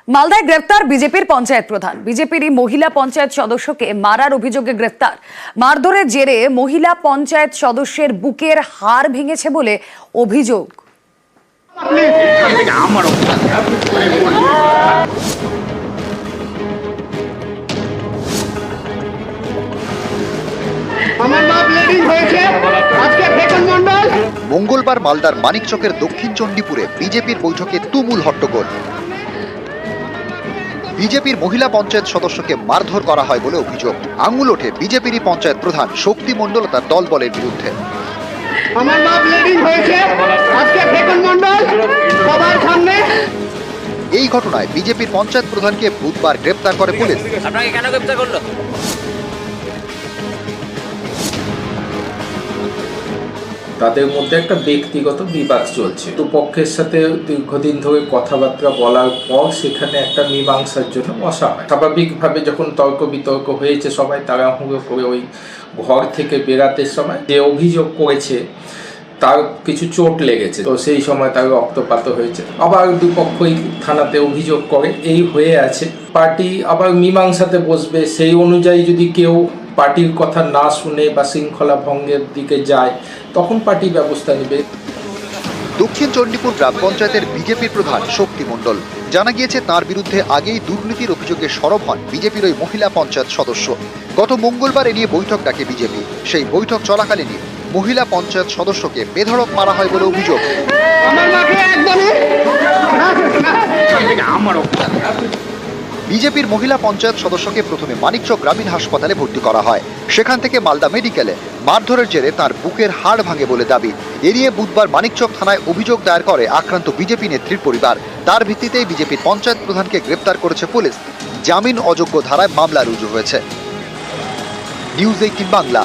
মালদায় গ্রেফতার বিজেপির পঞ্চায়েত প্রধান। বিজেপিরই মহিলা পঞ্চায়েত সদস্যকে মারার অভিযোগে গ্রেফতার। মারধরের জেরে মহিলা পঞ্চায়েত সদস্যের বুকের হাড় ভেঙেছে বলে অভিযোগ। মঙ্গলবার মালদার মানিকচকের দক্ষিণ চণ্ডীপুরে বিজেপির বৈঠকে তুমুল হট্টগোল। বিজেপির মহিলা পঞ্চায়েত সদস্যকে মারধর করা হয় বলে অভিযোগ। আঙুল ওঠে বিজেপিরই পঞ্চায়েত প্রধান শক্তি মণ্ডল ও তার দলবলের বিরুদ্ধে। এই ঘটনায় বিজেপির পঞ্চায়েত প্রধানকে বুধবার গ্রেপ্তার করে পুলিশ। আপনাকে কেন গ্রেপ্তার করলো? তাদের মধ্যে একটা ব্যক্তিগত বিবাদ চলছে। তো পক্ষের সাথে দীর্ঘদিন ধরে কথাবার্তা বলার পর সেখানে একটা মীমাংসার জন্য বসা হয়। স্বাভাবিকভাবে যখন তর্ক বিতর্ক হয়েছে, সবাই তাড়াহুড়ো করে ওই ঘর থেকে বেরাতে সময় যে অভিযোগ করেছে তার কিছু চোট লেগেছে, তো সেই সময় তার রক্তপাত হয়েছে। আবার দুপক্ষই থানাতে অভিযোগ করে, এই হয়ে আছে। পার্টি আবার মীমাংসাতে বসবে, সেই অনুযায়ী যদি কেউ পার্টির কথা না শুনে বা শৃঙ্খলা ভঙ্গের দিকে যায় তখন পার্টি ব্যবস্থা নেবে। দক্ষিণ চণ্ডীপুর গ্রাম পঞ্চায়েতের বিজেপির প্রধান শক্তি মণ্ডল। জানা গিয়েছে তার বিরুদ্ধে আগেই দুর্নীতির অভিযোগে সরব হন বিজেপির ওই মহিলা পঞ্চায়েত সদস্য। গত মঙ্গলবার এ নিয়ে বৈঠক ডাকে বিজেপি। সেই বৈঠক চলাকালীনই মহিলা পঞ্চায়েত সদস্যকে বেধড়ক মারা হয় বলে অভিযোগ। বিজেপির মহিলা পঞ্চায়েত সদস্যকে প্রথমে মানিকচক গ্রামীণ হাসপাতালে ভর্তি করা হয়। সেখান থেকে মালদা মেডিকেলে। মারধরের জেরে তার বুকের হাড় ভাঙে বলে দাবি। এ নিয়ে বুধবার মানিকচক থানায় অভিযোগ দায়ের করে আক্রান্ত বিজেপি নেত্রীর পরিবার। তার ভিত্তিতেই বিজেপির পঞ্চায়েত প্রধানকে গ্রেপ্তার করেছে পুলিশ। জামিন অযোগ্য ধারায় মামলা রুজু হয়েছে। নিউজ 18 বাংলা।